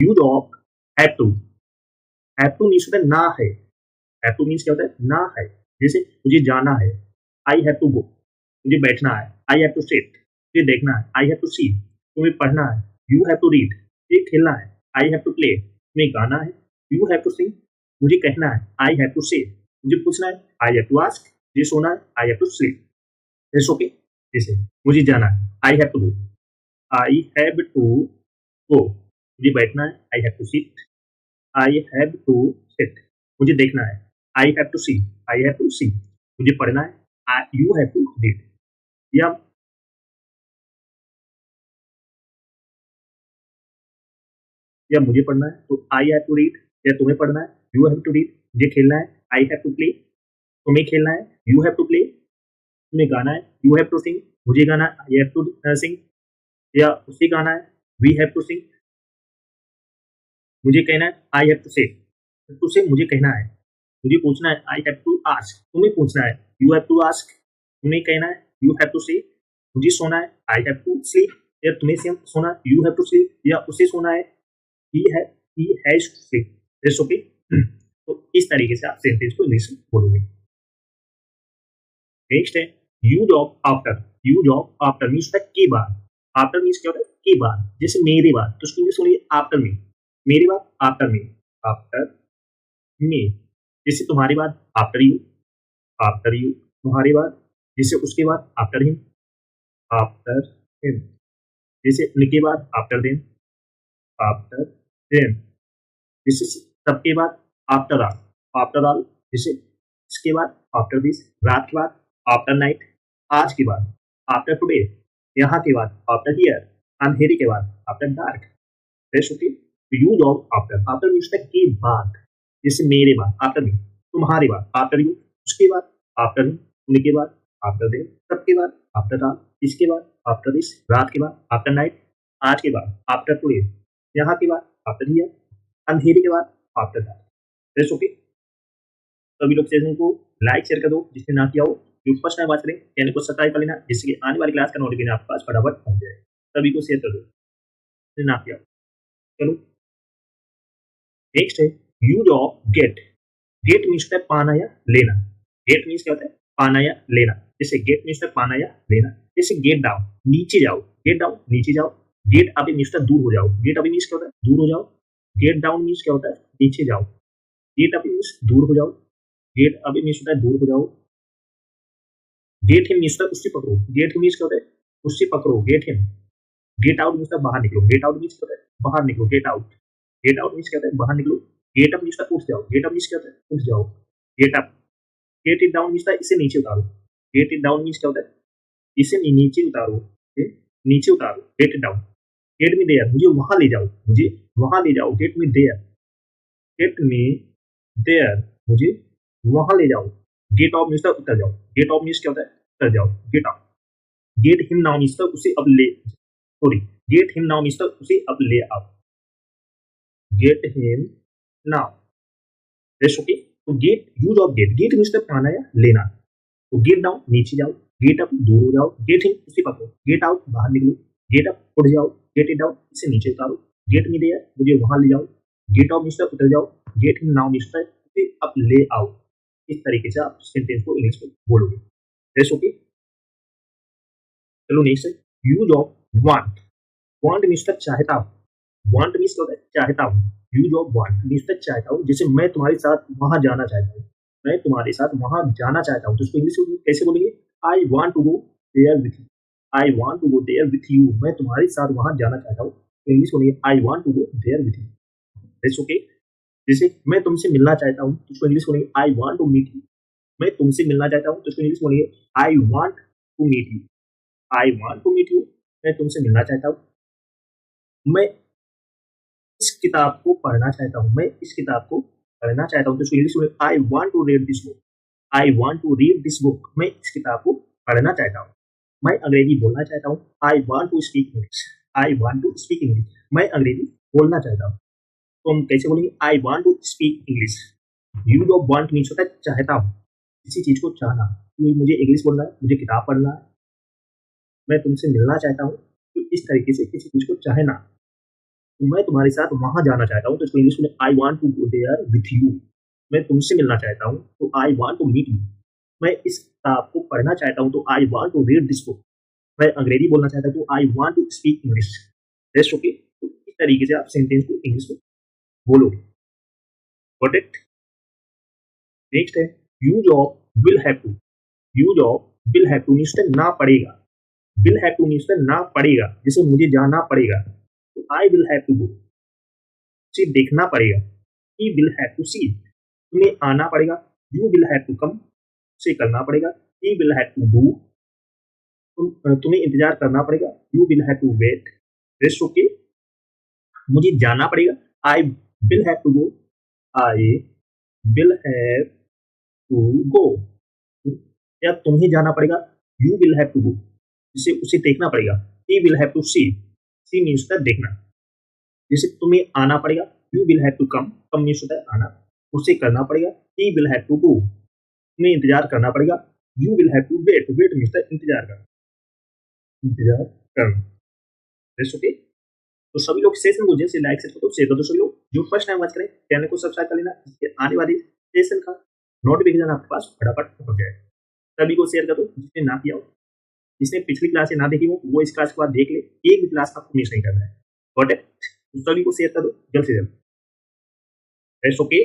Use of have two means होता है ना है, हैव टू मीन्स क्या होता है ना है। जैसे मुझे जाना है, आई हैव टू गो, मुझे बैठना है, आई हैव टू सिट, मुझे देखना है, आई हैव टू सी, तुम्हें पढ़ना है, यू हैव टू रीड, ये खेलना है, आई हैव टू प्ले, तुम्हें गाना है, यू हैव टू सिंग, मुझे कहना है, आई हैव टू से, मुझे पूछना है, आई हैव टू आस्क, मुझे सोना है, I have to sleep. It's okay. जैसे मुझे जाना है, I have to go, I have to go, मुझे बैठना है, I have to sit, I have to sit, मुझे देखना है, I have to see, I have to see, मुझे पढ़ना है, यू हैव टू रीड। या मुझे पढ़ना है तो आई हैव टू रीड, या तुम्हें पढ़ना है, यू हैव टू रीड, मुझे खेलना है, आई हैव टू प्ले, तुम्हें खेलना है, यू हैव टू प्ले, तुम्हें गाना है, यू हैव टू सिंग, मुझे गाना है, आई हैव टू सिंग, या उसे गाना है, वी हैव टू सिंग, मुझे कहना है, आई हैव टू से, तुझसे मुझे कहना है, मुझे पूछना है, आई हैव टू आस्क, तुम्हें पूछना है, यू हैव टू आस्क, तुम्हें कहना है, यू हैव टू से, मुझे सोना है, आई हैव टू स्लीप, या तुम्हें सोना है, यू हैव टू स्लीप, या उसे सोना है, he has, he has to sleep. That's okay. तो इस तरीके से आप सेंटेंस को इंग्लिश में बोलोगे। नेक्स्ट है use of after. Use of after means होता है के बाद। आफ्टर मीन्स क्या होता है के बाद। जैसे मेरे बाद, तो उसकी इंग्लिश बोलिए आफ्टर मी। मेरे बाद आफ्टर मी, आफ्टर मी। जैसे तुम्हारी बात आफ्टर यू, आफ्टर यू। तुम्हारी बात, जैसे उसके बाद आफ्टर हिम, आफ्टर हिम। जैसे उनके बाद आफ्टर देम, आफ्टर देम। जैसे सबके बाद आफ्टर ऑल, आफ्टर ऑल। जैसे इसके बाद आफ्टर दिस, रात के बाद आफ्टर नाइट, आज के बाद आफ्टर टुडे, यहाँ के बाद आफ्टर हियर, अंधेरे के बाद after dark. Rest okay. Use of after. After means के बाद। जैसे मेरे बाद आफ्टर मी, तुम्हारे बाद आफ्टर यू, उसके बाद आफ्टर हिम, उनके बाद आफ्टर देम, सबके बाद आफ्टर ऑल, इसके बाद आफ्टर दिस, रात के बाद आफ्टर नाइट, आज के बाद आफ्टर टुडे, यहाँ के बाद आफ्टर हियर, अंधेरे के बाद आफ्टर डार्क। That's okay. सभी लोग सेशन को लाइक शेयर कर दो जिसने ना किया हो। जो फर्स्ट टाइम बात करें चैनल को सब्सक्राइब कर लेना, जिससे कि आने वाली क्लास का नोटिफिकेशन आपके पास फटाफट पहुंच जाए। सभी को शेयर कर दो जिसने ना किया हो। चलो नेक्स्ट है use of get. Get means होता है पाना या लेना। गेट मीन्स क्या होता है पाना या लेना। जैसे गेट मीन्स होता है पाना या लेना। जैसे गेट डाउन, नीचे जाओ, गेट डाउन नीचे जाओ। गेट अभी मीन्स होता है दूर हो जाओ। गेट अभी मीन्स क्या होता है दूर हो जाओ। गेट डाउन मीन्स क्या होता है नीचे जाओ। गेट अभी मीन्स दूर हो जाओ। गेट अभी मीन्स होता है दूर हो जाओ। गेट हिम मीन्स होता है उससे पकड़ो। गेट हिम मीन्स क्या होता है उससे पकड़ो, get him. Get out means बाहर निकलो। गेट आउट मीन्स क्या होता है बाहर निकलो, get out. Get out means क्या होता है बाहर निकलो। गेट अप मीन्स उठ जाओ। गेट अप मीन्स क्या होता है उठ जाओ, get up. Gate it down means इसे नीचे उतारो। गेट इट डाउन मीन्स क्या होता है इसे नीचे उतारो, नीचे उतारो, get it down. Get me there, मुझे वहां ले जाओ, मुझे वहां ले जाओ, get me there. Get me there, मुझे वहां ले जाओ। गेट ऑफ मीन्स उतर जाओ। गेट ऑफ मीन्स क्या होता है उतर जाओ, get off. Get him now means उसे अब ले, sorry, get him now means उसे अब ले आओ। Get him now. That's okay. तो get, use of get. Get means पाना या लेना। तो गेट डाउन नीचे जाओ, गेट अप दूर हो जाओ, गेट इन उसे पकड़ो, गेट आउट बाहर निकलो, गेट अप उठ जाओ, गेट इट डाउन इसे नीचे उतारो, गेट मी देयर मुझे वहां ले जाओ, गेट ऑफ मिस्टर उतर जाओ, गेट इन नाउ मिस्टर उसे अब ले आओ। इस तरीके से आप सेंटेंस को इंग्लिश में बोलोगे। That's okay. चलो नेक्स्ट है use of want. Want means चाहता हूँ। वांट मीन्स क्या होता है चाहता हूँ। यूज ऑफ वांट मीन्स चाहता हूँ। जैसे मैं तुम्हारे साथ वहां जाना चाहता हूँ, मैं तुम्हारे साथ वहां जाना चाहता हूँ, तो उसको इंग्लिश में कैसे बोलेंगे I want to go there with you. I want to go there with you, मैं तुम्हारे साथ वहां जाना चाहता हूँ, तो इंग्लिश बोलेंगे I want to go there with you. That's okay. जैसे मैं तुमसे मिलना चाहता हूँ, तो उसको इंग्लिश बोलेंगे I want to meet you. मैं तुमसे मिलना चाहता हूँ, तो उसको इंग्लिश बोलेंगे I want to meet you. I want to meet you, मैं तुमसे मिलना चाहता हूँ। मैं इस किताब को पढ़ना चाहता हूँ, मैं इस किताब को पढ़ना चाहता हूँ, तो इंग्लिश में I want to read this book. I want to read this book, मैं इस किताब को पढ़ना चाहता हूँ। मैं अंग्रेजी बोलना चाहता हूँ, I want to speak English. I want to speak English, मैं अंग्रेजी बोलना चाहता हूँ। तो हम कैसे बोलेंगे I want to speak English. Use of want means होता है चाहता हूँ, किसी चीज को चाहना। मुझे इंग्लिश बोलना है, मुझे किताब पढ़ना है, मैं तुमसे मिलना चाहता हूँ, तो इस तरीके से किसी चीज को चाहना। तो मैं तुम्हारे साथ वहां जाना चाहता हूँ, तो इसको इंग्लिश में I want to go there with you. मैं तुमसे मिलना चाहता हूँ, तो I want to meet you. मैं इस किताब को पढ़ना चाहता हूँ, तो I want to read this book. मैं अंग्रेजी बोलना चाहता हूँ, तो I want to speak English. That's okay. तो इस तरीके से आप सेंटेंस को इंग्लिश में बोलोगे। Got it? नेक्स्ट है you job will have to. You job will have to means ना पड़ेगा। विल हैव टू मींस ना पड़ेगा, जैसे मुझे जाना पड़ेगा, तो I will have to go. उसे देखना पड़ेगा, he will have to see. तुम्हें आना पड़ेगा, you will have to come. उसे करना पड़ेगा, he will have to do. तुम्हें इंतजार करना पड़ेगा, you will have to wait. Rest okay. मुझे जाना पड़ेगा, I will have to go. I will have to go. या तुम्हें जाना पड़ेगा, you will have to go, जिसे उसे देखना पड़ेगा, he will have to see. See means होता है देखना। जैसे तुम्हें आना पड़ेगा, you will have to come. Come means होता है आना। उसे करना पड़ेगा, he will have to do. तुम्हें इंतजार करना पड़ेगा, you will have to wait. Wait means होता है इंतजार करना। इंतजार करना। That's okay? तो सभी लोग सेशन को जैसे लाइक शेयर कर दो। सभी लोग जो फर्स्ट टाइम वॉच करें चैनल को सब्सक्राइब कर लेना, इसके आने वाली सेशन का नोटिफिकेशन आपके पास फटाफट पहुंच जाए। सभी को शेयर कर दो जिसने ना किया हो। जिसने पिछली क्लास ना देखी हो वो इस क्लास के बाद देख ले, एक भी क्लास आपको मिस नहीं करना है। Got it? तो सभी को शेयर कर दो जल्द से जल्द। That's okay.